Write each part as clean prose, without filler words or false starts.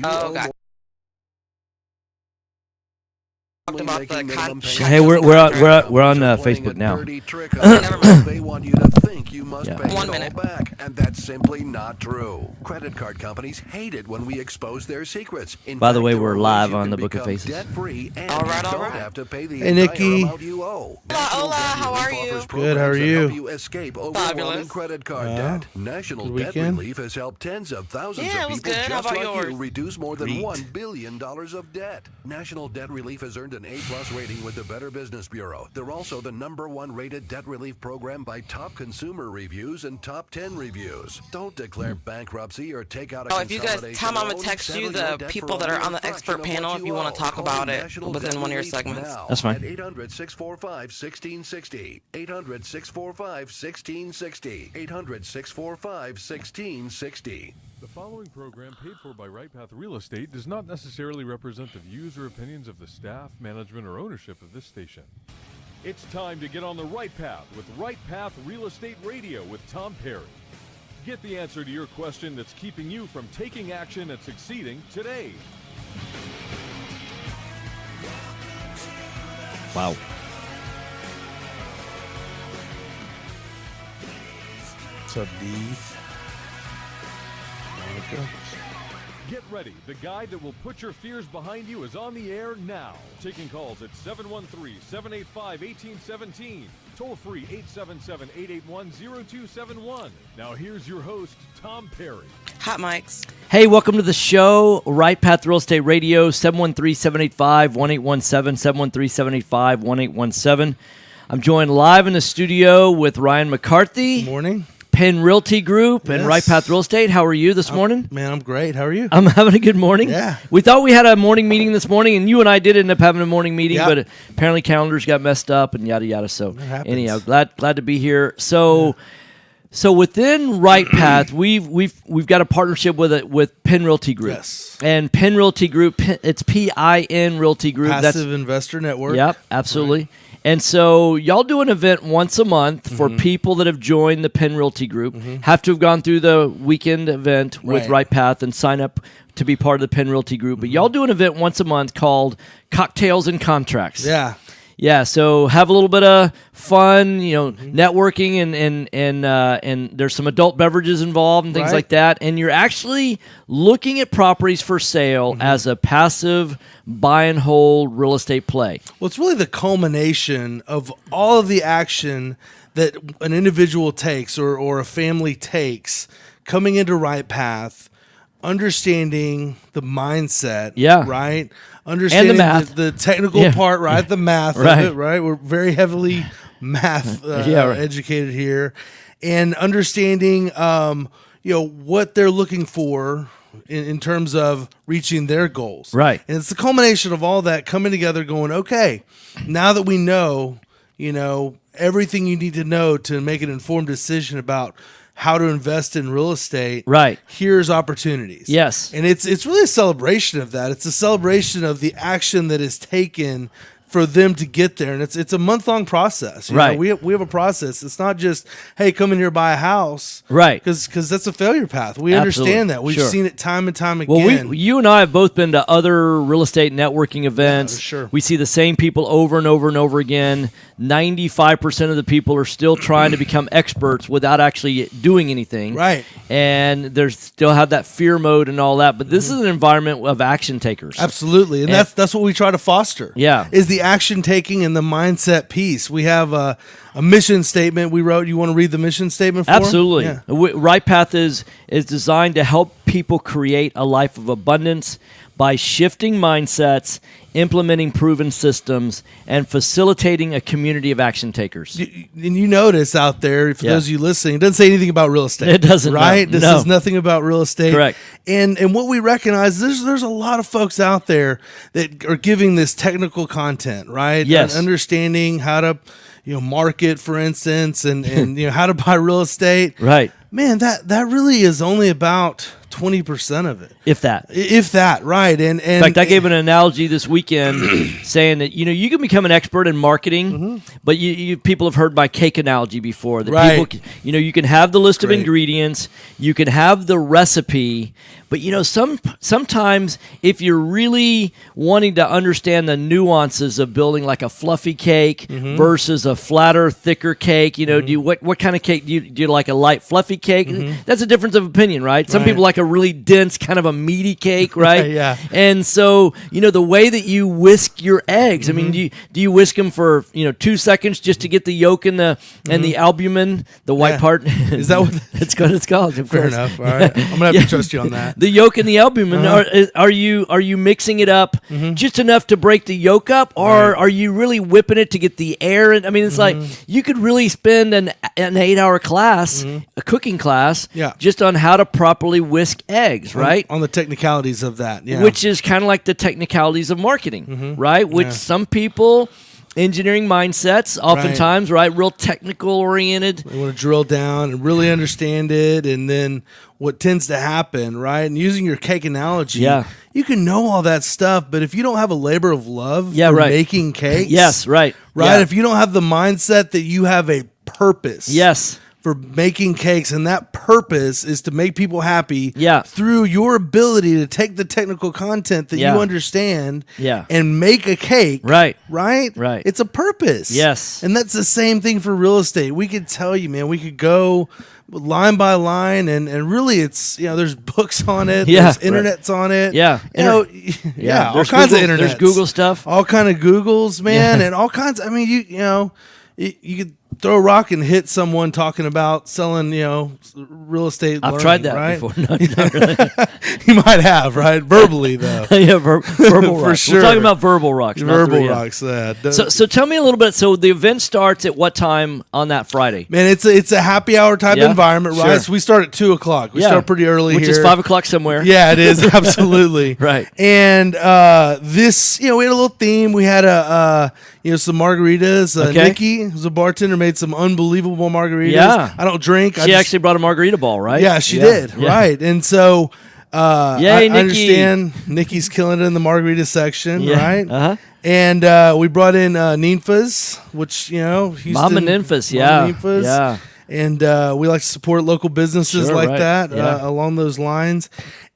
Oh, owe got more. talked about the Hey, we're on Facebook now. Never mind. They want you to think you must Yeah. pay it 1 all minute. back, and that's simply not true. Credit card companies hate it when we expose their secrets. In By the fact, way, there we're are ways live you on can the Book of become Faces. debt-free, and All right, you all don't right. have to pay the Hey, entire Nikki. amount you owe. Hola, National Debt how are Relief you? offers Good, how are programs that you? help you escape overwhelming Fabulous. credit card Yeah. debt. National Good Debt weekend? Relief has helped tens of thousands Yeah, it of was people good. How just about like yours? you reduce more than Great. $1 billion of debt. National Debt Relief has earned an A-plus rating with the Better Business Bureau. They're also the #1 rated debt relief program by top consumer reviews and top 10 reviews. Don't declare bankruptcy or take out a Oh, if you guys, consolidation Tom, I'm gonna loan. text you Settle the your debt people for that are only on the a fraction expert of what panel if you want owe. to talk Call about it National within Debt one of your Relief segments. now That's fine. At 800-645-1660. 800-645-1660. 800-645-1660. The following program, paid for by Right Path Real Estate, does not necessarily represent the views or opinions of the staff, management, or ownership of this station. It's time to get on the right path with Right Path Real Estate Radio with Tom Perry. Get the answer to your question that's keeping you from taking action and succeeding today. Wow. What's up, D? Monica? Get ready. The guide that will put your fears behind you is on the air now. Taking calls at 713-785-1817. Toll free 877-881-0271. Now here's your host, Tom Perry. Hot mics. Hey, welcome to the show. Right Path Real Estate Radio, 713-785-1817, 713-785-1817. I'm joined live in the studio with Ryan McCarthy, Morning. Penn Realty Group, and Yes. Right Path Real Estate. How are you this morning? Man, I'm great. How are you? I'm having a good morning. Yeah. We thought we had a morning meeting this morning, and you and I did end up having a morning meeting, Yeah. but apparently calendars got messed up and yada yada. So happens. anyhow, glad to be here. So within Right Path, we've got a partnership with Penn Realty Group. Yes. And Penn Realty Group, it's PIN Realty Group. Passive Investor Network. Yep, absolutely. And so y'all do an event once a month for people that have joined the Penn Realty Group, have to have gone through the weekend event with Right. Right Path and sign up to be part of the Penn Realty Group. But y'all do an event once a month called Cocktails and Contracts. Yeah. Yeah, so have a little bit of fun, networking, and there's some adult beverages involved and things Right. like that. And you're actually looking at properties for sale as a passive buy and hold real estate play. Well, it's really the culmination of all of the action that an individual takes or a family takes coming into Right Path, understanding the mindset, Yeah. right? Understanding math. the technical Yeah. part, right? The math Right. of it, right? We're very heavily math Yeah, right. educated here. And understanding, what they're looking for in terms of reaching their goals. Right. And it's the culmination of all that coming together going, okay, now that we know, everything you need to know to make an informed decision about how to invest in real estate. Right. Here's opportunities. Yes. And it's really a celebration of that. It's a celebration of the action that is taken for them to get there. And it's a month-long process. You know, Right. we have a process. It's not just, hey, come in here, buy a house. Right. Because that's a failure path. We Absolutely. understand that. We've Sure. seen it time and time again. Well, you and I have both been to other real estate networking events. sure. We see the same people over and over and over again. 95% of the people are still trying to become experts without actually doing anything. Right. And there's still have that fear mode and all that. But this is an environment of action takers. Absolutely, and that's what we try to foster. Yeah. Is the action taking and the mindset piece. We have a mission statement we wrote. You want to read the mission statement for 'em? Absolutely. Yeah. Right Path is designed to help people create a life of abundance by shifting mindsets, implementing proven systems, and facilitating a community of action takers. And you notice out there, for Yeah. those of you listening, it doesn't say anything about real estate. It doesn't, no. right? This No. is nothing about real estate. Correct. And what we recognize, there's a lot of folks out there that are giving this technical content, right? Yes. And understanding how to, market, for instance, and how to buy real estate. Right. Man, that really is only about 20% of it, if that. if that, right? And In fact, I gave an analogy this weekend saying that you can become an expert in marketing, but you people have heard my cake analogy before. That Right. people, you can have the list of Great. ingredients, you can have the recipe, but sometimes if you're really wanting to understand the nuances of building like a fluffy cake versus a flatter, thicker cake, do you what kind of cake do you like? A light, fluffy cake? That's a difference of opinion, right? Some Right. people like a really dense, kind of a meaty cake, right? Yeah. And so, the way that you whisk your eggs, I mean, do you whisk them for, 2 seconds just to get the yolk and the albumin, the white Yeah. part? Is that what it's what it's called? Of fair course. enough. All right, I'm gonna have to trust you on that. The yolk and the albumin, are you mixing it up just enough to break the yolk up, or are you really whipping it to get the air? And I mean, it's like you could really spend an 8-hour class, a cooking class, Yeah. just on how to properly whisk eggs, right? On the technicalities of that, yeah. Which is kind of like the technicalities of marketing, right? Which some people, engineering mindsets, oftentimes, right, real technical oriented. They want to drill down and really understand it, and then what tends to happen, right? And using your cake analogy, Yeah. you can know all that stuff, but if you don't have a labor of love Yeah, for right. making cakes, Yes, right. right? Yeah. If you don't have the mindset that you have a purpose, Yes. for making cakes, and that purpose is to make people happy, Yeah. through your ability to take the technical content that Yeah. you understand, Yeah. and make a cake, Right. right? Right. It's a purpose. Yes. And that's the same thing for real estate. We could tell you, man, we could go line by line, and really it's, there's books on it, Yeah, there's right. internets on it. Yeah. All There's kinds of Google- internets. There's Google stuff. All kind of Googles, man, Yeah. and all kinds. I mean, you could throw a rock and hit someone talking about selling, real estate. I've learning, tried that right? before. No, not really. You might have, right? Verbally, though. Yeah, verbal For rocks. sure. We're talking about verbal rocks. not the Verbal real. rocks. So tell me a little bit. So the event starts at what time on that Friday? Man, it's a happy hour type Yeah, environment, right? sure. So we start at 2:00. We start pretty early which here, is 5:00 somewhere. Yeah, it is absolutely Right. And this, we had a little theme. We had some margaritas. Okay. Nikki, who's a bartender, made some unbelievable margaritas. Yeah. I don't drink. She actually brought a margarita ball, right? Yeah, she did. Yeah. Right. And so Yay, I Nikki. understand Nikki's killing it in the margarita section, Yeah. right? Uh-huh. And we brought in Ninfas, which, Houston. Mama Ninfas, Mama yeah. Ninfas. Yeah. And we like to support local businesses Sure, like right. that Yeah. along those lines.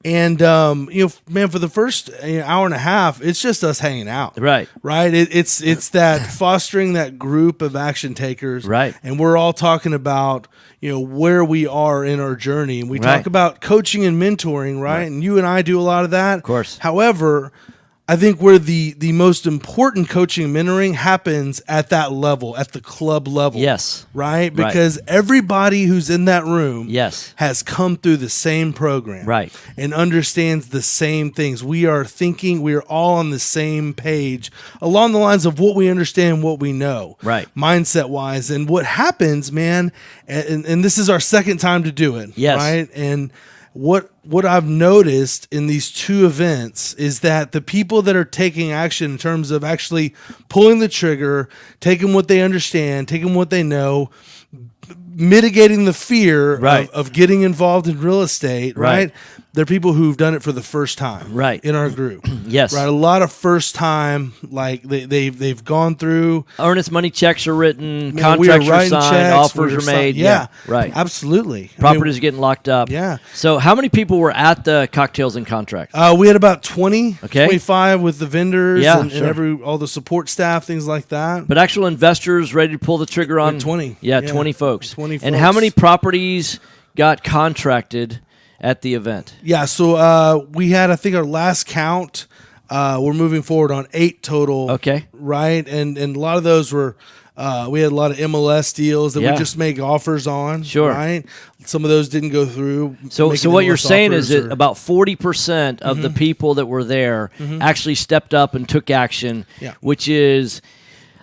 And, man, for the first hour and a half, it's just us hanging out. Right. Right. It's that fostering that group of action takers. Right. And we're all talking about, where we are in our journey. And we Right. talk about coaching and mentoring, right? And you and I do a lot of that. Of course. However, I think where the most important coaching and mentoring happens at that level, at the club level. Yes. Right? Because everybody who's in that room Yes. has come through the same program. Right. And understands the same things. We are all on the same page along the lines of what we understand, what we know. Right. Mindset wise. And what happens, man, and this is our second time to do it. Yes. Right? And what I've noticed in these two events is that the people that are taking action in terms of actually pulling the trigger, taking what they understand, taking what they know, mitigating the fear Right. of getting involved in real estate, right? Right. They're people who've done it for the first time, Right. in our group. Yes. Right, a lot of first time, like they've gone through. Earnest money checks are written, Man, we contracts are writing signed, checks, offers we are were made. yeah, Right. absolutely. I mean, Properties are getting locked up. Yeah. So how many people were at the cocktails and contracts? We had about 20, Okay. 25 with the vendors Yeah, and sure. all the support staff, things like that. But actual investors ready to pull the trigger on 20. Yeah, Yeah, 20 folks. 20 And how folks. many properties got contracted at the event? Yeah, so we had, I think, our last count. We're moving forward on 8 total. Okay. Right, and a lot of those were. We had a lot of MLS deals that Yeah. we just make offers on. Sure. Right. Some of those didn't go through. So making what you're MLS saying is offers that or- about 40% of the people that were there actually stepped up and took action, Yeah. which is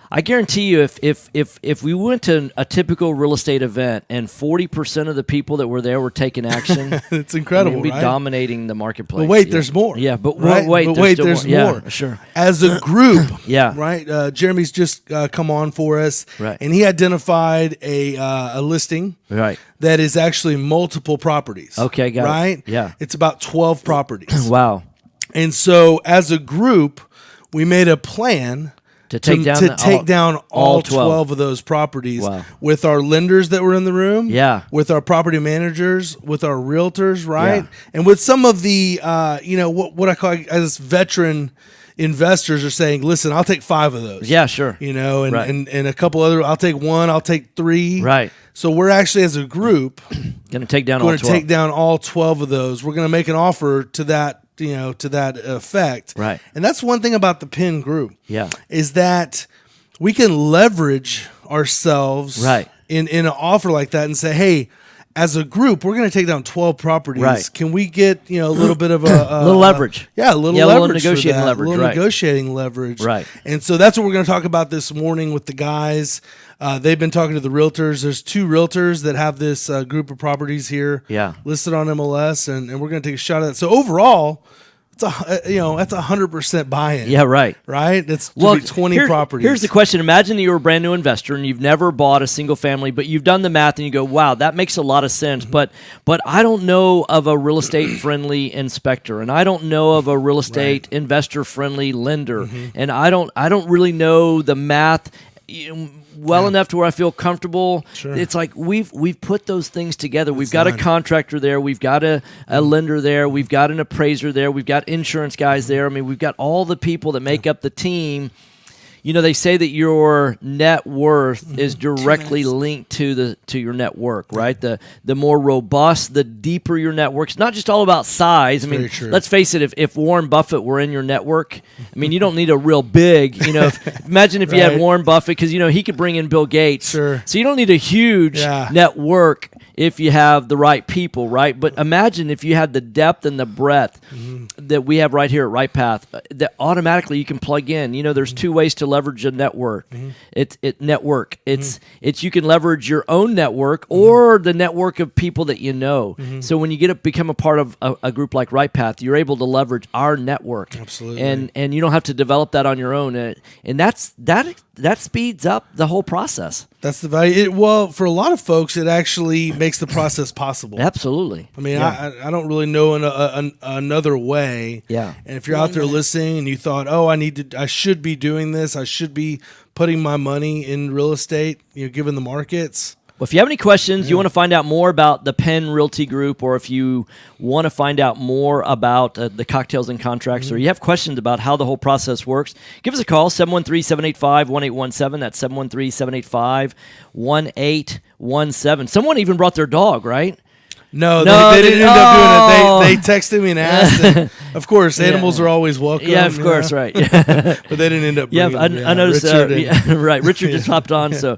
I guarantee you, if we went to a typical real estate event and 40% of the people that were there were taking action, It's incredible, we'd be right? dominating the marketplace. But wait, Yeah. there's more. Yeah, but right? wait, But there's still there's more. more. Yeah, sure. As a group, Yeah. right? Jeremy's just come on for us, Right. and he identified a listing Right. that is actually multiple properties. Okay, got it. right? Yeah. It's about 12 properties. Wow. And so, as a group, we made a plan To take down all 12. 12 of those properties Wow. with our lenders that were in the room, Yeah. with our property managers, with our realtors, right? Yeah. And with some of the, what I call as veteran investors are saying, listen, I'll take 5 of those. Yeah, sure. And, Right. and a couple other, I'll take 1, I'll take 3. Right. So we're actually, as a group, Going to take down all going to 12. take down all 12 of those. We're going to make an offer to that, to that effect. Right. And that's one thing about the PIN group. Yeah. Is that we can leverage ourselves Right. in an offer like that and say, hey, as a group, we're going to take down 12 properties. Right. Can we get, a little bit of a Little leverage. Yeah, a little Yeah, a little leverage. for negotiating that, leverage, A little right. negotiating leverage. Right. And so that's what we're going to talk about this morning with the guys. They've been talking to the realtors. There's 2 realtors that have this group of properties here Yeah. listed on MLS, and we're going to take a shot at that. So overall, it's that's 100% buy-in. Yeah, right. Right? That's 20 properties. Here's the question. Imagine that you're a brand new investor and you've never bought a single family, but you've done the math and you go, wow, that makes a lot of sense. But I don't know of a real estate friendly inspector, and I don't know of a real estate investor friendly lender. And I don't really know the math well enough to where I feel comfortable. Sure. It's like we've put those things together. We've got a contractor there. We've got a lender there. We've got an appraiser there. We've got insurance guys there. I mean, we've got all the people that make up the team. They say that your net worth is directly linked to your network, right? The more robust, the deeper your network. It's not just all about size. I mean, very true. let's face it. If Warren Buffett were in your network, I mean, you don't need a real big. Imagine if you had Right. Warren Buffett, because he could bring in Bill Gates. Sure. So you don't need a huge Yeah. network if you have the right people, right? But imagine if you had the depth and the breadth that we have right here at Right Path, that automatically you can plug in. There's 2 ways to leverage a network. It's you can leverage your own network or the network of people that you know. So when you become a part of a group like Right Path, you're able to leverage our network. Absolutely. And you don't have to develop that on your own. And that speeds up the whole process. That's the value. Well, for a lot of folks, it actually makes the process possible. Absolutely. I mean, Yeah. I don't really know another way. Yeah. And if you're out there listening and you thought, oh, I should be doing this, I should be putting my money in real estate, given the markets. Well, if you have any questions, you want to find out more about the Penn Realty Group, or if you want to find out more about the cocktails and contracts, or you have questions about how the whole process works, give us a call, 713-785-1817. That's 713-785-1817. Someone even brought their dog, right? No, No, they they didn't end up doing it. oh. They texted me and asked. And of course, animals are always welcome. Yeah, of course, right. But they didn't end up. Yeah, bringing I noticed. Richard and- Right, Richard just hopped on. So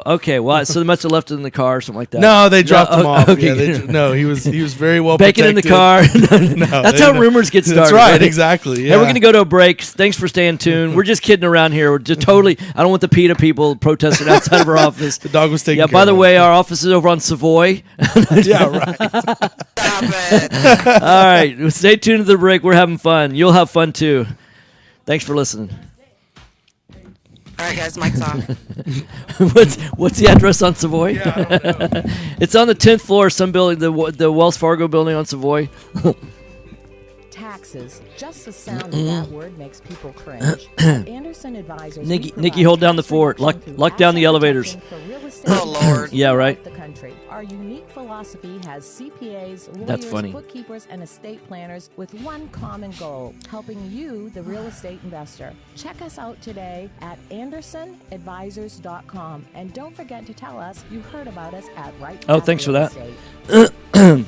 okay. Well, so they must have left it in the car or something like that. No, they dropped him off. Okay, Yeah, no, he was very well bacon in the protected. car. No, That's they how didn't. rumors get started. That's right, exactly. Hey, Yeah. we're going to go to a break. Thanks for staying tuned. We're just kidding around here. We're just totally. I don't want the PETA people protesting outside of our office. The dog was taken. Yeah. care By the of. way, our office is over on Savoy. Yeah, right. Stop it. All right. Stay tuned to the break. We're having fun. You'll have fun too. Thanks for listening. All right, guys, mic's off. What's the address on Savoy? It's on the 10th floor, some building, the Wells Fargo building on Savoy. Taxes. Just the sound of that word makes people cringe. At Anderson Advisors. Nikki, hold down the fort. Lock down the elevators. Oh, Lord. Yeah, right. The country. Our unique philosophy has CPAs, lawyers, That's funny. bookkeepers, and estate planners with one common goal: helping you, the real estate investor. Check us out today at AndersonAdvisors.com, and don't forget to tell us you heard about us at Right. Oh, Path thanks for Real that. Estate.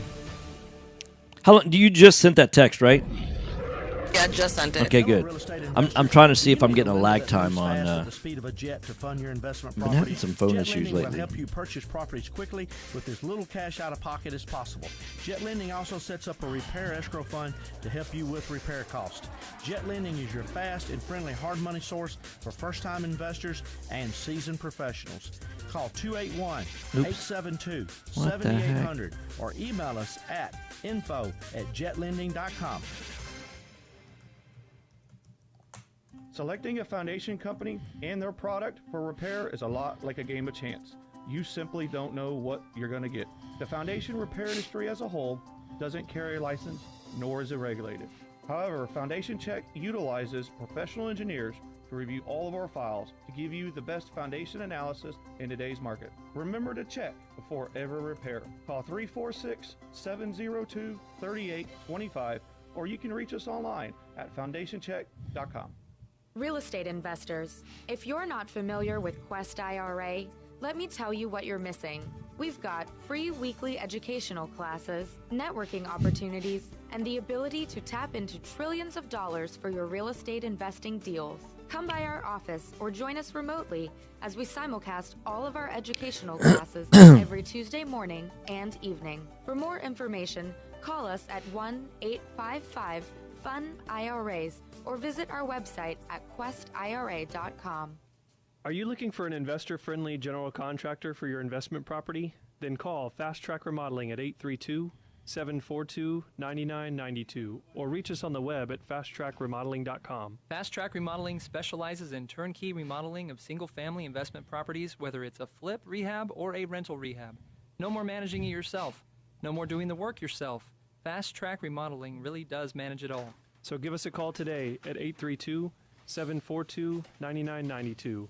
How long? You just sent that text, right? Yeah, Yeah, just sent it. Okay, good. I'm trying to see if I'm getting a lag time on. the speed of a jet to fund your investment I've been having property. some phone Jet issues Lending will lately. help you purchase properties quickly with as little cash out of pocket as possible. Jet Lending also sets up a repair escrow fund to help you with repair costs. Jet Lending is your fast and friendly hard money source for first-time investors and seasoned professionals. Call 281-872-7800 or email us at info@jetlending.com. Selecting a foundation company and their product for repair is a lot like a game of chance. You simply don't know what you're going to get. The foundation repair industry as a whole doesn't carry a license, nor is it regulated. However, Foundation Check utilizes professional engineers to review all of our files to give you the best foundation analysis in today's market. Remember to check before every repair. Call 346-702-3825 or you can reach us online at foundationcheck.com. Real estate investors, if you're not familiar with Quest IRA, let me tell you what you're missing. We've got free weekly educational classes, networking opportunities, and the ability to tap into trillions of dollars for your real estate investing deals. Come by our office or join us remotely as we simulcast all of our educational classes every Tuesday morning and evening. For more information, call us at 1-855-FUN-IRAs or visit our website at questira.com. Are you looking for an investor-friendly general contractor for your investment property? Then call Fast Track Remodeling at 832-742-9992 or reach us on the web at fasttrackremodeling.com. Fast Track Remodeling specializes in turnkey remodeling of single-family investment properties, whether it's a flip, rehab, or a rental rehab. No more managing it yourself. No more doing the work yourself. Fast Track Remodeling really does manage it all. So give us a call today at 832-742-9992.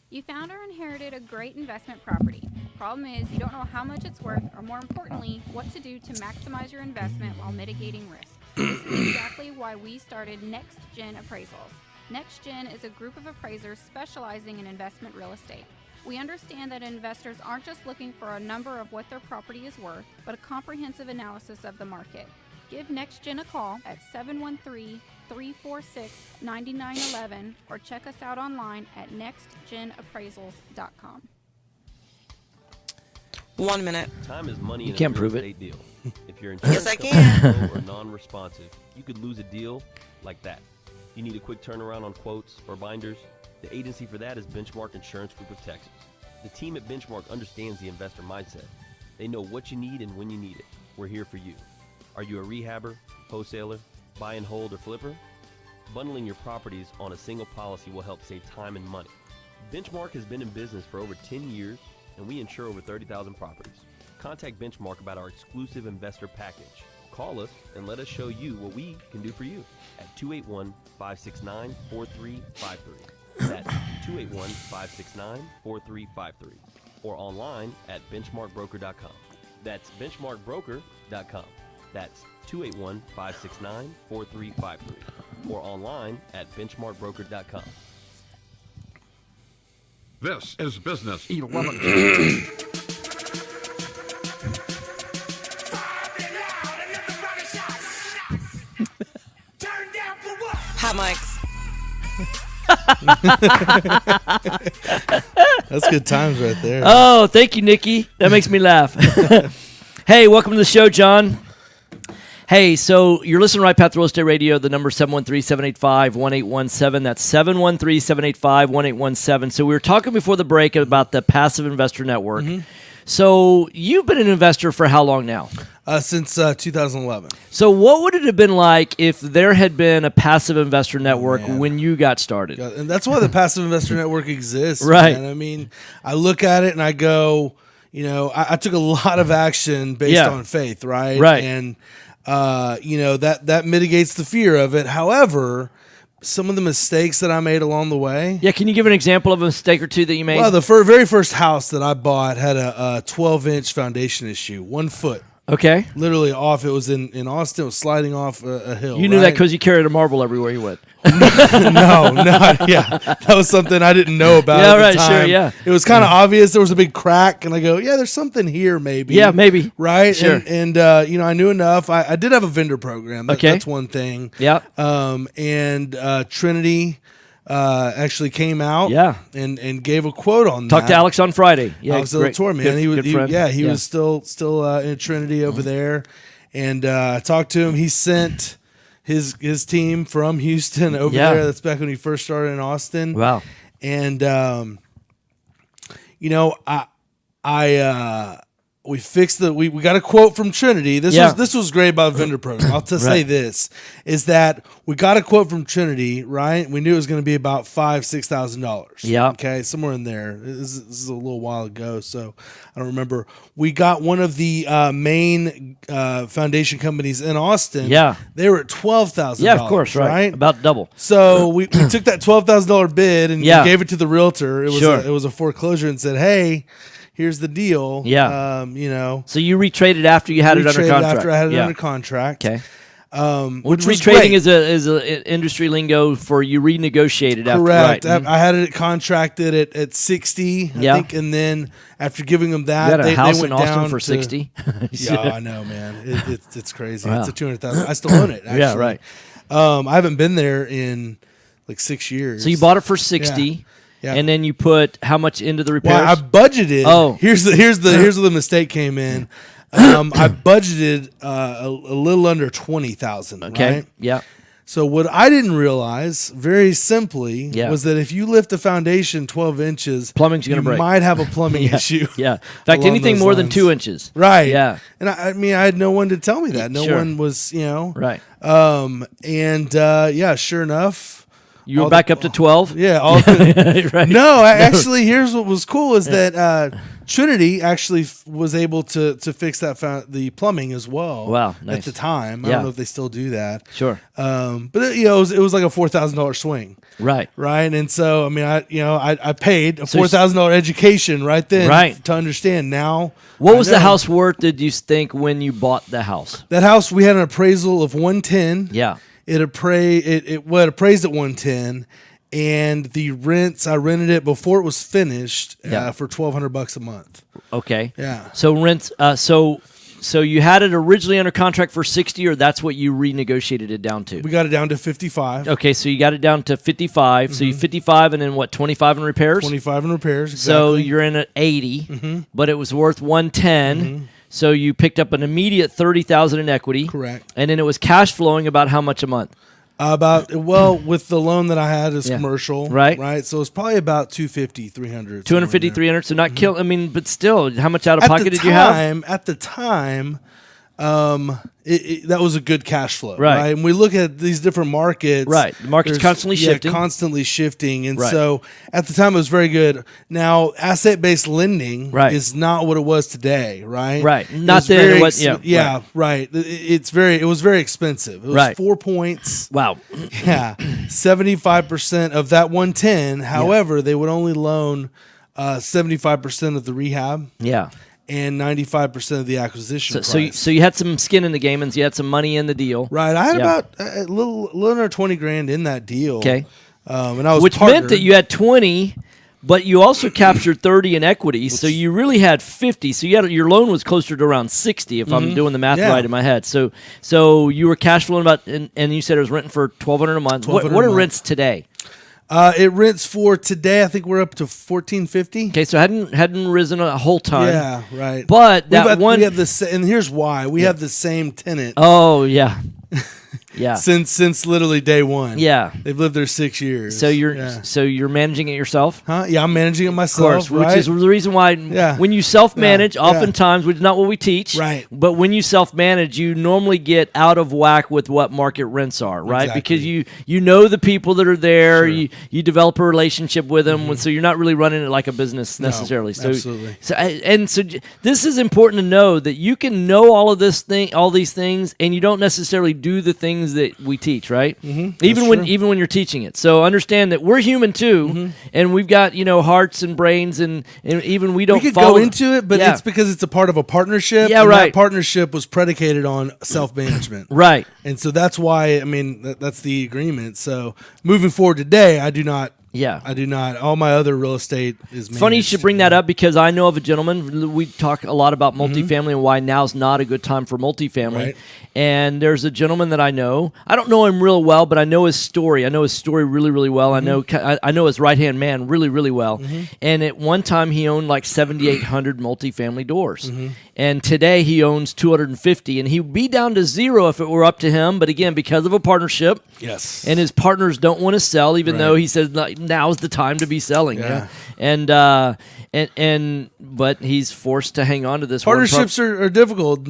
You found or inherited a great investment property. Problem is, you don't know how much it's worth, or more importantly, what to do to maximize your investment while mitigating risk. This is exactly why we started Next Gen Appraisals. Next Gen is a group of appraisers specializing in investment real estate. We understand that investors aren't just looking for a number of what their property is worth, but a comprehensive analysis of the market. Give Next Gen a call at 713-346-9911 or check us out online at nextgenappraisals.com. 1 minute. Time is money You in can't a real prove it. estate deal. If your Yes, insurance I company is can. slow or non-responsive, you could lose a deal like that. You need a quick turnaround on quotes or binders? The agency for that is Benchmark Insurance Group of Texas. The team at Benchmark understands the investor mindset. They know what you need and when you need it. We're here for you. Are you a rehabber, wholesaler, buy and hold, or flipper? Bundling your properties on a single policy will help save time and money. Benchmark has been in business for over 10 years, and we insure over 30,000 properties. Contact Benchmark about our exclusive investor package. Call us and let us show you what we can do for you at 281-569-4353. That's 281-569-4353. Or online at benchmarkbroker.com. That's benchmarkbroker.com. That's 281-569-4353. Or online at benchmarkbroker.com. This is Business 11. Hot mics. That's good times right there. Oh, thank you, Nikki. That makes me laugh. Hey, welcome to the show, John. Hey, so you're listening to Right Path Real Estate Radio. The number 713-785-1817. That's 713-785-1817. So we were talking before the break about the Passive Investor Network. Mm-hmm. So you've been an investor for how long now? Since 2011. So what would it have been like if there had been a Passive Investor Network when you got started? And that's why the Passive Investor Network exists. Right. Man. I mean, I look at it and I go, you know, I took a lot of action based on faith, right? Right. And, you know, that mitigates the fear of it. However, some of the mistakes that I made along the way. Yeah, can you give an example of a mistake or two that you made? Well, the very first house that I bought had a 12-inch foundation issue, 1 foot. Okay. Literally off. It was in Austin. It was sliding off a hill. You knew that right? because you carried a marble everywhere you went. No, yeah, that was something I didn't know about. Yeah, at the right, sure, time. yeah. It was kind of obvious. There was a big crack, and I go, yeah, there's something here, maybe. Yeah, maybe. Right, Sure. and you know, I knew enough. I did have a vendor program. Okay. That's one thing. Yeah. And Trinity actually came out. Yeah. and gave a quote on Talked that. to Alex on Friday. Yeah, Alex great. Tour, man. Good- he was, good friend. he was still in Trinity over there, and I talked to him. He sent his team from Houston over Yeah. there. That's back when he first started in Austin. Wow. And you know, we fixed we got a quote from Trinity. This was great about vendor program. I'll just say this is that we got a quote from Trinity, right? We knew it was going to be about $5,000-$6,000. Yeah. Okay, somewhere in there. This is a little while ago, so I don't remember. We got one of the main foundation companies in Austin. Yeah. They were at $12,000. Yeah, of course, right. About double. So we took that $12,000 bid and Yeah. gave it to the realtor. It was Sure. it was a foreclosure and said, "Hey, here's the deal." Yeah. You know. So you retraded after you had it under Retraded contract. After I had it Yeah. under contract. Okay. Which was retrading great. is a industry lingo for you renegotiated after. Correct. Right. Mhm. I had it contracted at 60, I Yeah. think, and then after giving them that, You had a they house went in Austin down for to- 60? Yeah, I know, man. It's crazy. Wow. It's a 200,000. I still own it. Actually. Yeah, right. I haven't been there in like 6 years. So you bought it for 60, Yeah. and then you put how much into the repairs? Well, I budgeted. Oh. here's where the mistake came in. I budgeted a little under 20,000. Okay. Right? Yeah. So what I didn't realize, very simply, Yeah. was that if you lift a foundation 12 inches, Plumbing's gonna you break. might have a plumbing Yeah. issue. Yeah. In fact, along anything those more than lines. 2 inches. Right. Yeah. And I mean, I had no one to tell me that. No Sure. one was, you know. Right. Yeah, sure enough. You were all back the- up to 12? Yeah. All the, Right. No, actually, here's what was cool is that Trinity actually was able to fix the plumbing as well. Wow, At nice. the time, I Yeah. don't know if they still do that. Sure. But it was like a $4,000 swing. Right. Right. And so, I mean, I paid a So $4,000 education right then. Right. To understand now. What I was the know. house worth, did you think, when you bought the house? That house, we had an appraisal of 110. Yeah. It appraised at 110, and the rents, I rented it before it was finished Yeah. for $1,200 a month. Okay. Yeah. So rents. So you had it originally under contract for 60, or that's what you renegotiated it down to? We got it down to 55. Okay, so you got it down to 55. So you 55, and then what? 25 in repairs. 25 in repairs. So Exactly. you're in at 80, Mhm. but it was worth 110. So you picked up an immediate 30,000 in equity. Correct. And then it was cash flowing about how much a month? With the loan that I had as Yeah. commercial. Right. Right. So it's probably about 250, 300. 250, 300. So not kill. I mean, but still, how much out of At pocket the did you have? At the time, that was a good cash flow, Right. And we look at these different markets, Right. The market's there's- constantly shifting. constantly shifting, and Right. so at the time it was very good. Now, asset-based lending Right. is not what it was today, right? Right. It Not was then, very it was- yeah, right. right. It was very expensive. It was Right. 4 points. Wow. Yeah, 75% of that 110. However, they would only loan 75% of the rehab. Yeah. And 95% of the acquisition price. So you had some skin in the game, and you had some money in the deal. Right, I had Yeah. about a little under 20 grand in that deal. Okay. And I was Which meant partnered. that you had 20, but you also captured 30 in equity, so you really had 50. So your loan was closer to around 60, if I'm Mhm. doing the math Yeah. right in my head. So you were cash flowing about, and you said it was renting for $1,200 a month. What $1,200 are a month. rents today? It rents for today. I think we're up to $1,450. Okay, so hadn't risen a whole ton. Yeah, right. But that we have and here's why we have the same tenant. Oh yeah, yeah. Since literally day one. Yeah. they've lived there 6 years. So you're Yeah. managing it yourself? Huh? Yeah, I'm managing it Of myself. course, which right? is the reason why when you self-manage, Yeah. oftentimes, which is not what we teach, Right. but when you self-manage, you normally get out of whack with what market rents are, right? Exactly. Because you know the people that are there, Sure. Mm-hmm. you develop a relationship with them, so you're not really running it like a business No, necessarily. So, absolutely. This is important to know that you can know all these things, and you don't necessarily do the things that we teach, right? Mm-hmm. Even when you're teaching it. So understand that we're human too, and we've got hearts and brains, and even we don't. We could follow go into it, but it's because it's a part of a partnership. Yeah, and right. That partnership was predicated on self-management, right? And so that's why that's the agreement. So moving forward today, I do not. Yeah, I do not. All my other real estate is managed. Funny you should bring that up because I know of a gentleman. We talk a lot about multifamily and why now's not a good time for multifamily. Right. And there's a gentleman that I know. I don't know him real well, but I know his story. I know his story really, really well. I know his right-hand man really, really well. And at one time, he owned like 7,800 multifamily doors. And today, he owns 250. And he'd be down to zero if it were up to him. But again, because of a partnership, yes, and his partners don't want to sell, even though he says now's the time to be selling. Yeah. But he's forced to hang on to this. Partnerships are difficult.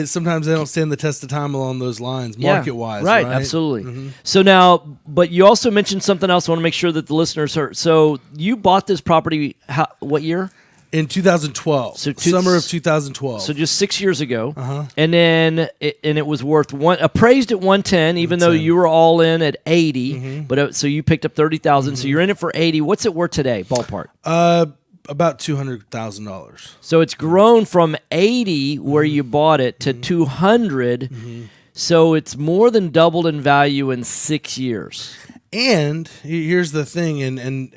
Sometimes they don't stand the test of time along those lines, market wise. Right, absolutely. So now, but you also mentioned something else. I want to make sure that the listeners heard. So you bought this property. What year? In 2012, so summer of 2012. So just 6 years ago, and then it was worth appraised at 110, even though you were all in at 80. But so you picked up 30,000. So you're in it for 80. What's it worth today, ballpark? About $200,000. So it's grown from 80 where you bought it to 200. So it's more than doubled in value in 6 years. And here's the thing, and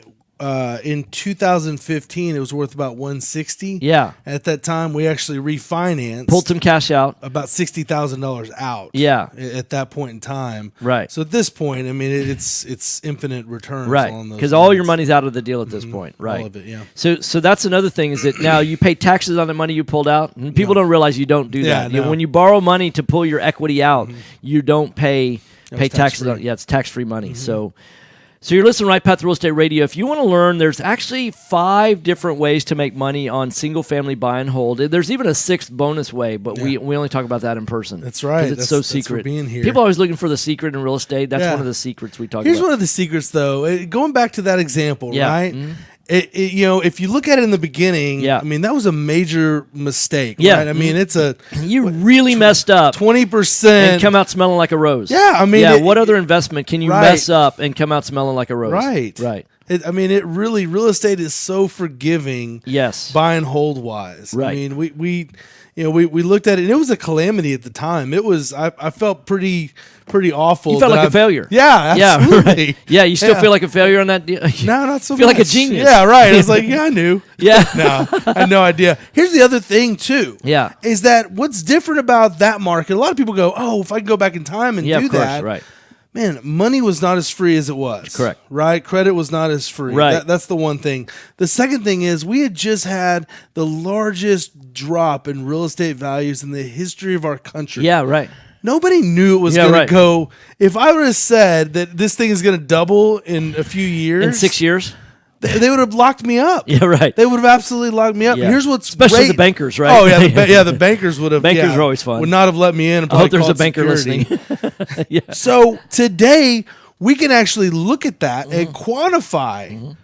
in 2015, it was worth about $160. Yeah. At that time, we actually refinanced. Pulled some cash out. About $60,000 out. Yeah. At that point in time. Right. So at this point, it's infinite returns. Right. Because all your money's out of the deal at this point. Right. All of it, yeah. So that's another thing is that now you pay taxes on the money you pulled out. And people don't realize you don't do that. No. When you borrow money to pull your equity out, you don't pay taxes on it. Yeah, it's tax-free money. So you're listening to Right Path Real Estate Radio. If you want to learn, there's actually 5 different ways to make money on single-family buy and hold. There's even a 6th bonus way, but we only talk about that in person. That's right. It's so secret. That's for being here. People are always looking for the secret in real estate. That's one of the secrets we talk about. Here's one of the secrets, though. Going back to that example, right? If you look at it in the beginning, I mean, that was a major mistake, right? I mean, it's you really messed up 20% and come out smelling like a rose. Yeah, I mean, what other investment can you mess up and come out smelling like a rose? Right. Real estate is so forgiving. Yes, buy and hold wise. Right. I mean, we looked at it, and it was a calamity at the time. It was I felt pretty awful. You felt like a failure. Yeah, absolutely. Right. Yeah, you still feel like a failure on that deal? No, not so much. Feel like a genius. Yeah, right. I was like, I knew. Yeah. No, I had no idea. Here's the other thing, too. Yeah. Is that what's different about that market? A lot of people go, oh, if I can go back in time and do of course, that. Right. Man, money was not as free as it was. Correct. Right? Credit was not as free. Right. That's the one thing. The second thing is we had just had the largest drop in real estate values in the history of our country. Yeah, right. Nobody knew it was going to go. If I would have said that this thing is going to double in a few years. In 6 years? They would have locked me up. Yeah, right. They would have absolutely locked me up. Yeah. Here's what's especially great. the bankers, right? Oh yeah, the bankers would have. Bankers are always fun. Would not have let me in. I hope there's a banker listening. Yeah. So today we can actually look at that and quantify.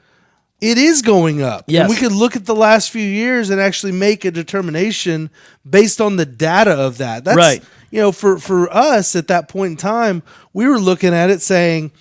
It is going up. Yes. And we could look at the last few years and actually make a determination based on the data of that. That's right. For us at that point in time, we were looking at it saying,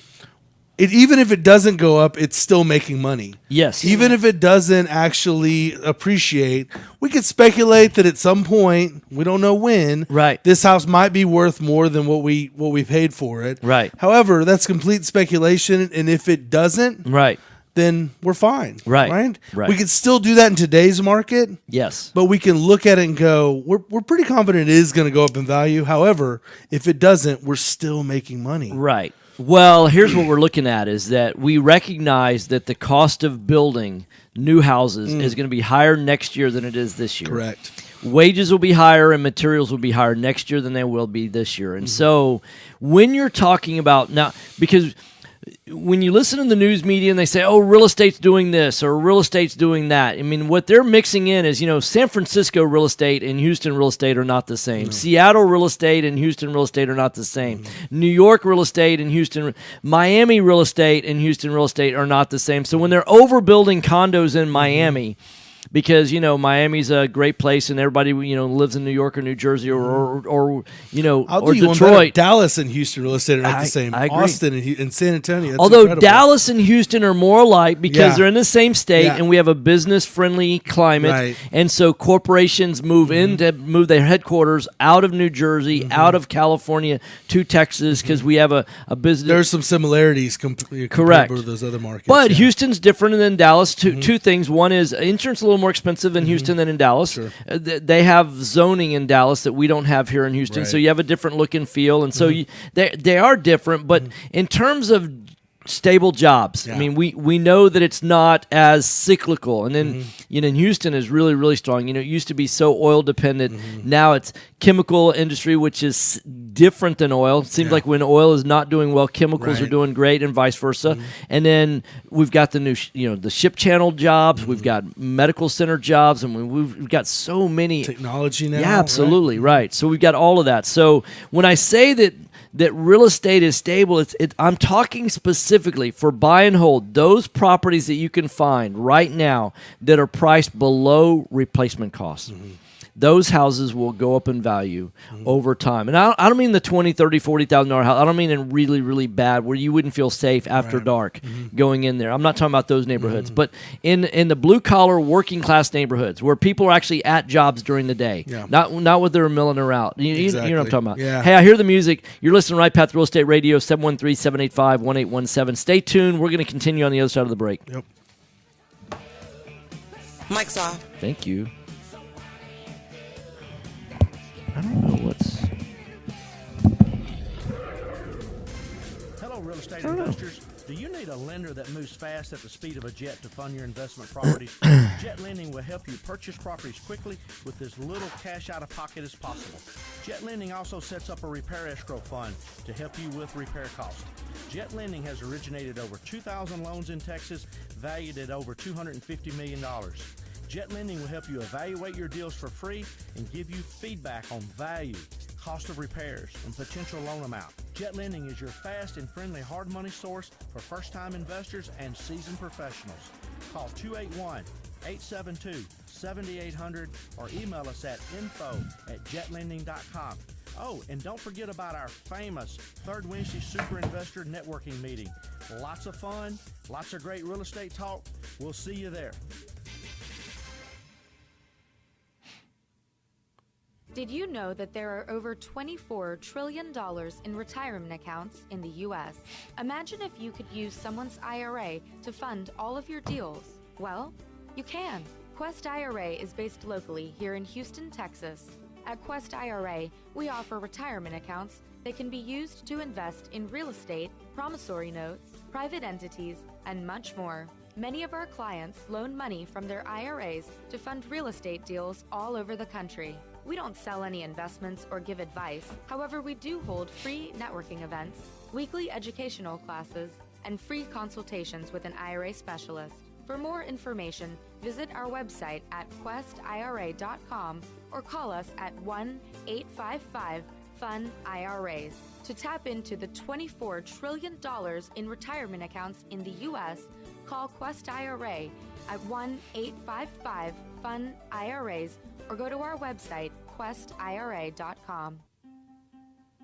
even if it doesn't go up, it's still making money. Yes. Even if it doesn't actually appreciate, we could speculate that at some point, we don't know when, right, this house might be worth more than what we paid for it. Right. However, that's complete speculation, and if it doesn't, right, then we're fine. Right. We could still do that in today's market. Yes. But we can look at it and go, we're pretty confident it is going to go up in value. However, if it doesn't, we're still making money. Right. Well, here's what we're looking at is that we recognize that the cost of building new houses is going to be higher next year than it is this year. Correct. Wages will be higher and materials will be higher next year than they will be this year. And so when you're talking about now, because when you listen to the news media and they say, oh, real estate's doing this or real estate's doing that, I mean, what they're mixing in is, San Francisco real estate and Houston real estate are not the same. Seattle real estate and Houston real estate are not the same. New York real estate and Houston, Miami real estate and Houston real estate are not the same. So when they're overbuilding condos in Miami, because Miami's a great place and everybody lives in New York or New Jersey or I'll or do you one Detroit. better. Dallas and Houston real estate are not the same. I agree. Austin and San Antonio. That's Although incredible. Dallas and Houston are more alike because Yeah. they're in the same state Yeah. and we have a business-friendly climate, Right. and so corporations move their headquarters out of New Jersey, out of California to Texas because we have a business. There's some similarities compared Correct. to those other markets. But yeah. Houston's different than Dallas. Two things. One is insurance a little more expensive in Houston than in Dallas. Sure. They have zoning in Dallas that we don't have here in Houston, so Right. you have a different look and feel, and so they are different. But in terms of stable jobs, I mean, we know that it's not as cyclical, and then in Houston is really, really strong. It used to be so oil dependent. Now it's chemical industry, which is different than oil. It seems like when oil is not doing well, chemicals are Right. doing great, and vice versa. And then we've got the new, the ship channel jobs. We've got medical center jobs, and we've got so many technology now. Yeah, absolutely right. So we've got all of that. So when I say that real estate is stable, I'm talking specifically for buy and hold, those properties that you can find right now that are priced below replacement costs. Those houses will go up in value over time. And I don't mean the $20,000, $30,000, $40,000 house. I don't mean in really, really bad where you wouldn't feel safe after dark going in there. I'm not talking about those neighborhoods. But in the blue-collar, working-class neighborhoods where people are actually at jobs during the day, not what they're milling around. You know what I'm talking about. Yeah. Hey, I hear the music. You're listening to Right Path Real Estate Radio, 713-785-1817. Stay tuned. We're going to continue on the other side of the break. Yep. Mic's off. Thank you. I don't know what's... Hello, real estate investors. Do you need a lender that moves fast at the speed of a jet to fund your investment properties? Jet Lending will help you purchase properties quickly with as little cash out of pocket as possible. Jet Lending also sets up a repair escrow fund to help you with repair costs. Jet Lending has originated over 2,000 loans in Texas, valued at over $250 million. Jet Lending will help you evaluate your deals for free and give you feedback on value, cost of repairs, and potential loan amount. Jet Lending is your fast and friendly hard money source for first-time investors and seasoned professionals. Call 281-872-7800 or email us at info@jetlending.com. Oh, and don't forget about our famous Third Wednesday Super Investor Networking Meeting. Lots of fun, lots of great real estate talk. We'll see you there. Did you know that there are over $24 trillion in retirement accounts in the U.S.? Imagine if you could use someone's IRA to fund all of your deals. Well, you can. Quest IRA is based locally here in Houston, Texas. At Quest IRA, we offer retirement accounts that can be used to invest in real estate, promissory notes, private entities, and much more. Many of our clients loan money from their IRAs to fund real estate deals all over the country. We don't sell any investments or give advice. However, we do hold free networking events, weekly educational classes, and free consultations with an IRA specialist. For more information, visit our website at questira.com or call us at 1-855-FUN-IRAs. To tap into the $24 trillion in retirement accounts in the U.S., call Quest IRA at 1-855-FUN-IRAs or go to our website, questira.com.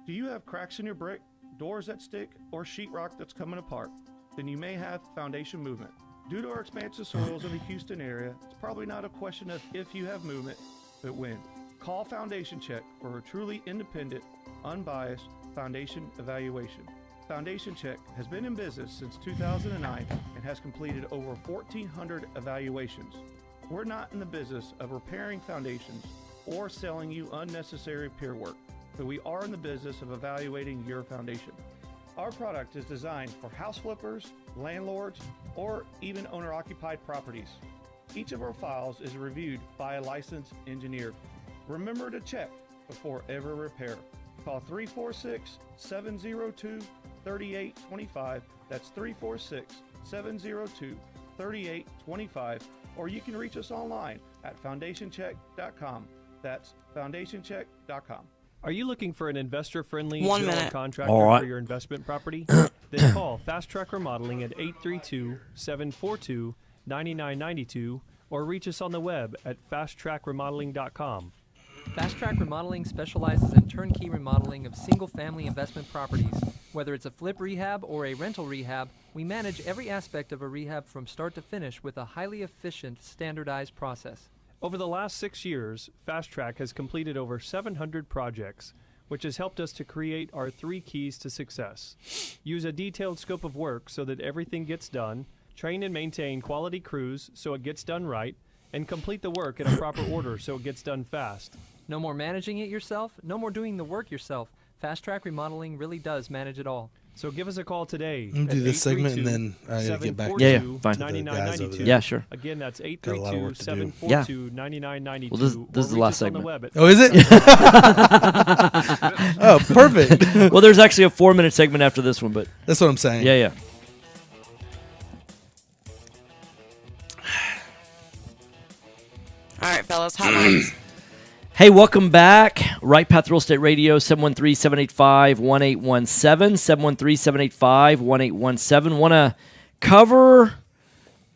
Do you have cracks in your brick, doors that stick, or sheetrock that's coming apart? Then you may have foundation movement. Due to our expansive soils in the Houston area, it's probably not a question of if you have movement, but when. Call Foundation Check for a truly independent, unbiased foundation evaluation. Foundation Check has been in business since 2009 and has completed over 1,400 evaluations. We're not in the business of repairing foundations or selling you unnecessary peer work, but we are in the business of evaluating your foundation. Our product is designed for house flippers, landlords, or even owner-occupied properties. Each of our files is reviewed by a licensed engineer. Remember to check before every repair. Call 346-702-3825. That's 346-702-3825. Or you can reach us online at foundationcheck.com. That's foundationcheck.com. Are you looking for an investor-friendly 1 general minute. contractor All right. for your investment property? Then call Fast Track Remodeling at 832-742-9992 or reach us on the web at fasttrackremodeling.com. Fast Track Remodeling specializes in turnkey remodeling of single-family investment properties. Whether it's a flip rehab or a rental rehab, we manage every aspect of a rehab from start to finish with a highly efficient, standardized process. Over the last 6 years, Fast Track has completed over 700 projects, which has helped us to create our 3 keys to success. Use a detailed scope of work so that everything gets done, train and maintain quality crews so it gets done right, and complete the work in a proper order so it gets done fast. No more managing it yourself, no more doing the work yourself. Fast Track Remodeling really does manage it all. So give us a call today. I'm gonna do this segment and then I gotta get back to Yeah, the fine. guys over there. Yeah, sure. Again, that's Got a lot of work to do. 832-742-9992. Well, this is the last segment. Oh, is it? Oh, perfect. Well, there's actually a 4-minute segment after this one, but That's what I'm saying. yeah, yeah. All right, fellas, hot mics. Hey, welcome back. Right Path Real Estate Radio, 713-785-1817, 713-785-1817. Want to cover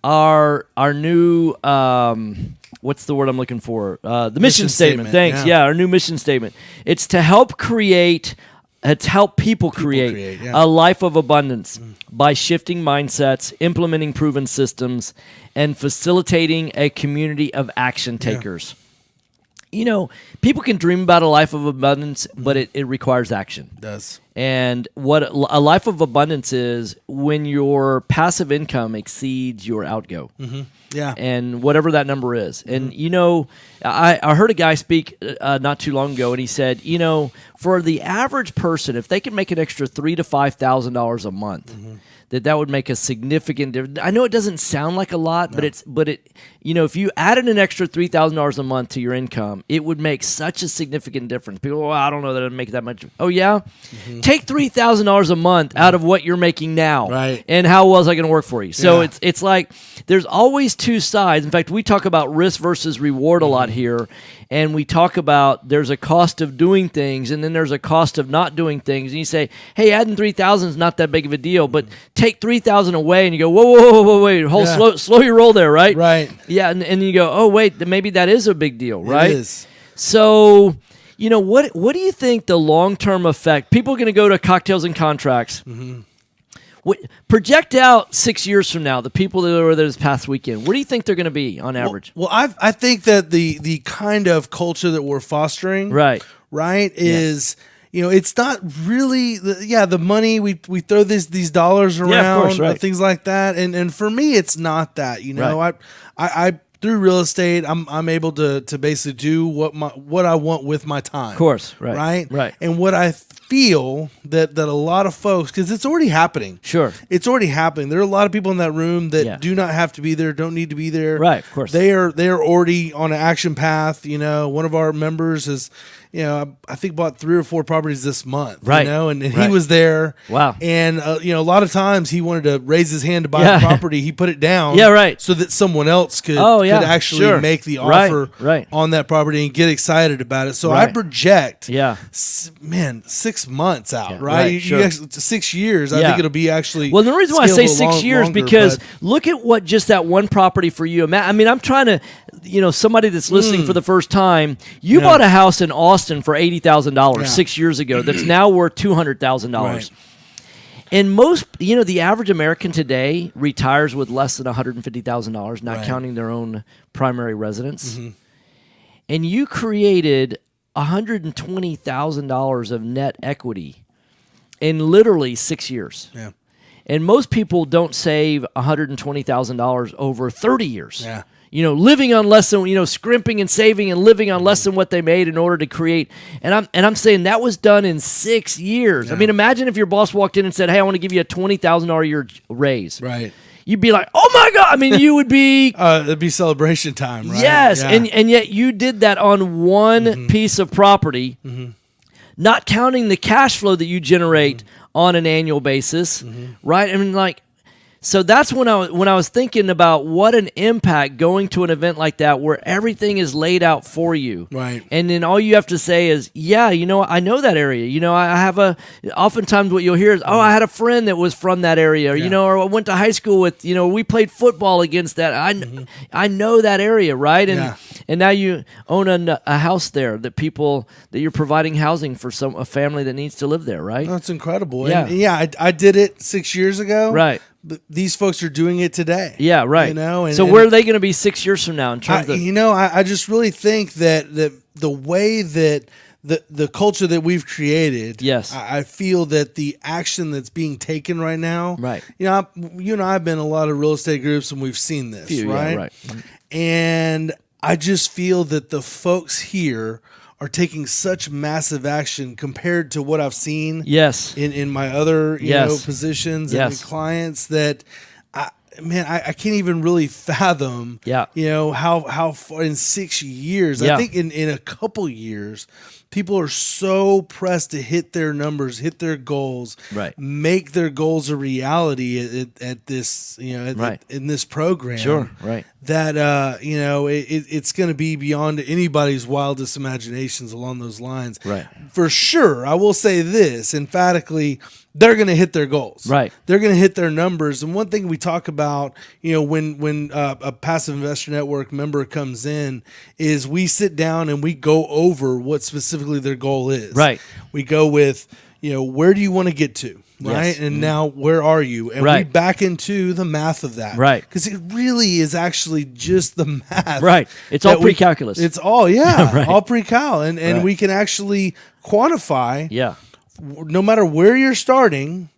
our new, what's the word I'm looking for? The mission statement. Thanks. Yeah, our new mission statement. It's to help create, to help people create a life of abundance by shifting mindsets, implementing proven systems, and facilitating a community of action takers. You know, people can dream about a life of abundance, but it requires action. It does. And what a life of abundance is when your passive income exceeds your outgo. Yeah. And whatever that number is. And, you know, I heard a guy speak not too long ago, and he said, you know, for the average person, if they can make an extra $3,000 to $5,000 a month, that would make a significant difference. I know it doesn't sound like a lot, but it you know, if you added an extra $3,000 a month to your income, it would make such a significant difference. People, well, I don't know that it'd make that much. Oh yeah, take $3,000 a month out of what you're making now, right? And how well is that going to work for you? So it's like there's always two sides. In fact, we talk about risk versus reward a lot here. And we talk about there's a cost of doing things, and then there's a cost of not doing things. And you say, hey, adding 3,000 is not that big of a deal, but take 3,000 away, and you go, whoa, wait, slow your roll there, right? Right. Yeah, and you go, oh, wait, maybe that is a big deal, right? It is. So, you know, what do you think the long-term effect? People are going to go to Cocktails and Contracts. Project out 6 years from now, the people that were there this past weekend, where do you think they're going to be on average? Well, I think that the kind of culture that we're fostering, right, is you know, it's not really the money we throw these dollars around, things like that, and for me, it's not that. You know, I through real estate, I'm able to basically do what I want with my time. Of course, right. And what I feel that a lot of folks, because it's already happening. Sure. It's already happening. There are a lot of people in that room that do not have to be there, don't need to be there. Right, of course. They are already on an action path. You know, one of our members has, you know, I think bought 3 or 4 properties this month. Right. You know, and he was there. Wow. And, you know, a lot of times he wanted to raise his hand to buy the property. He put it down. Yeah, right. So that someone else could actually make the offer on that property and get excited about it. So I project, 6 months out, right? You actually, 6 years, I think it'll be actually. Well, the reason why I say 6 years because look at what just that one property for you. I mean, I'm trying to, you know, somebody that's listening for the first time. You bought a house in Austin for $80,000 6 years ago. That's now worth $200,000. Right. And most, you know, the average American today retires with less than $150,000, not counting their own primary residence. And you created $120,000 of net equity in literally 6 years. Yeah. And most people don't save $120,000 over 30 years. Yeah. You know, living on less than, you know, scrimping and saving and living on less than what they made in order to create. And I'm saying that was done in 6 years. I mean, imagine if your boss walked in and said, hey, I want to give you a $20,000 a year raise. Right. You'd be like, oh my God. I mean, you would be. It'd be celebration time, right? Yes. Yeah. And yet you did that on one piece of property, not counting the cash flow that you generate on an annual basis, right? I mean, like, So that's when I was thinking about what an impact going to an event like that where everything is laid out for you. Right. And then all you have to say is, yeah, I know that area. I have oftentimes what you'll hear is, oh, I had a friend that was from that area, or, or I went to high school with, we played football against that. I know that area, right? And now you own a house there that you're providing housing for a family that needs to live there, right? That's incredible. Yeah. And I did it 6 years ago. Right. But these folks are doing it today. Yeah, right. And, so where are they going to be 6 years from now in terms of? I just really think that the way that the culture that we've created, yes, I feel that the action that's being taken right now, right. You and I have been in a lot of real estate groups and we've seen this, right? Yeah, right. And I just feel that the folks here are taking such massive action compared to what I've seen in my other positions and clients that I can't even really fathom how far in 6 years. I think in a couple years people are so pressed to hit their numbers, hit their goals, right, make their goals a reality at this, in this program. Sure, right. That it's going to be beyond anybody's wildest imaginations along those lines. Right. For sure, I will say this emphatically: they're going to hit their goals. Right. They're going to hit their numbers. And one thing we talk about, when a Passive Investor Network member comes in, is we sit down and we go over what specifically their goal is. Right. We go with, where do you want to get to? Right. Yes. And now where are you? And we back into the math of that. Right. Because it really is actually just the math. Right. It's all pre-calculus. It's all, right. all pre-cal. And we can actually quantify. Yeah. No matter where you're starting,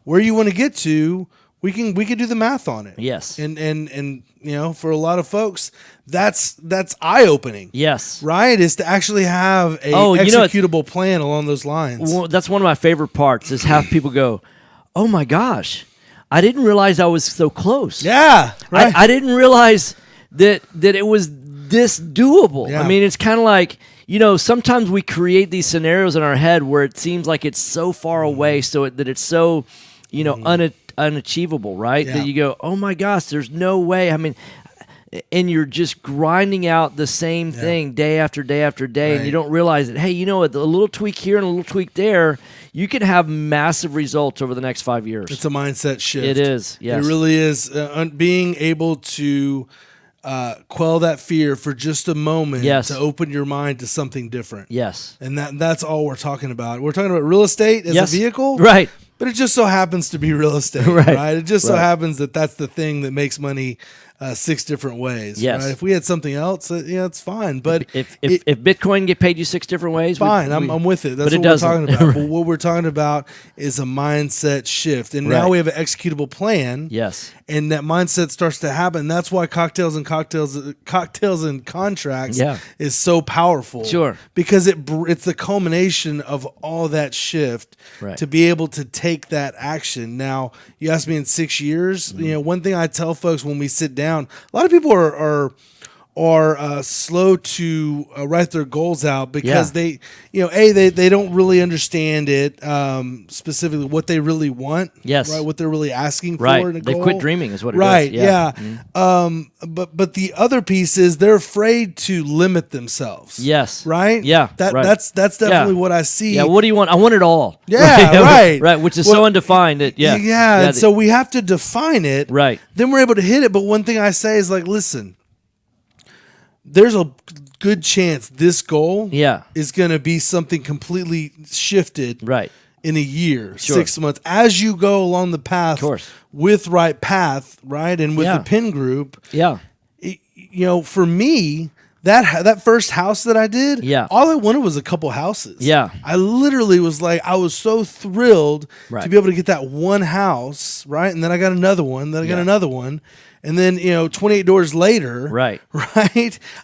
where you want to get to, we can do the math on it. Yes. And for a lot of folks, that's eye-opening. Yes. Right? Is to actually have a executable plan along those lines. Well, that's one of my favorite parts is have people go, "Oh my gosh, I didn't realize I was so close." Yeah. Right. I didn't realize that it was this doable. Yeah. I mean, it's kind of like, sometimes we create these scenarios in our head where it seems like it's so far away, that it's so, unachievable, right? Yeah. That you go, oh my gosh, there's no way. I mean, and you're just grinding out the same thing day after day after day, and you don't realize that, hey, a little tweak here and a little tweak there, you can have massive results over the next 5 years. It's a mindset shift. It is, yes. It really is. Being able to quell that fear for just a moment to open your mind to something different. Yes. And that's all we're talking about. We're talking about real estate as a vehicle. Right. But it just so happens to be real estate, right? It just so happens that that's the thing that makes money 6 different ways. Yes. Right? If we had something else, it's fine. But if Bitcoin get paid you 6 different ways, fine. I'm with it. That's what we're talking about. But what we're talking about is a mindset shift, and now we have an executable plan. Yes. And that mindset starts to happen. That's why cocktails and contracts is so powerful. Sure. Because it's the culmination of all that shift to be able to take that action. Now, you asked me in 6 years. One thing I tell folks when we sit down, a lot of people are slow to write their goals out because they don't really understand it, specifically what they really want. Yes. Right. What they're really asking for. Right. In a They goal. quit dreaming is what it is. Right. Yeah. Mm-hmm. But the other piece is they're afraid to limit themselves. Yes. Right. Yeah. That's definitely what I see. Yeah. What do you want? I want it all. Yeah. Right. Right. Which is so undefined. Yeah. And so we have to define it. Right. Then we're able to hit it. But one thing I say is listen. There's a good chance this goal is going to be something completely shifted in a year, 6 months, as you go along the path with Right Path, right, and with the PIN group. Yeah. For me, that first house that I did, all I wanted was a couple houses. Yeah. I literally was I was so thrilled to be able to get that one house, right, and then I got another one, then I got another one. And then, 28 doors later, right,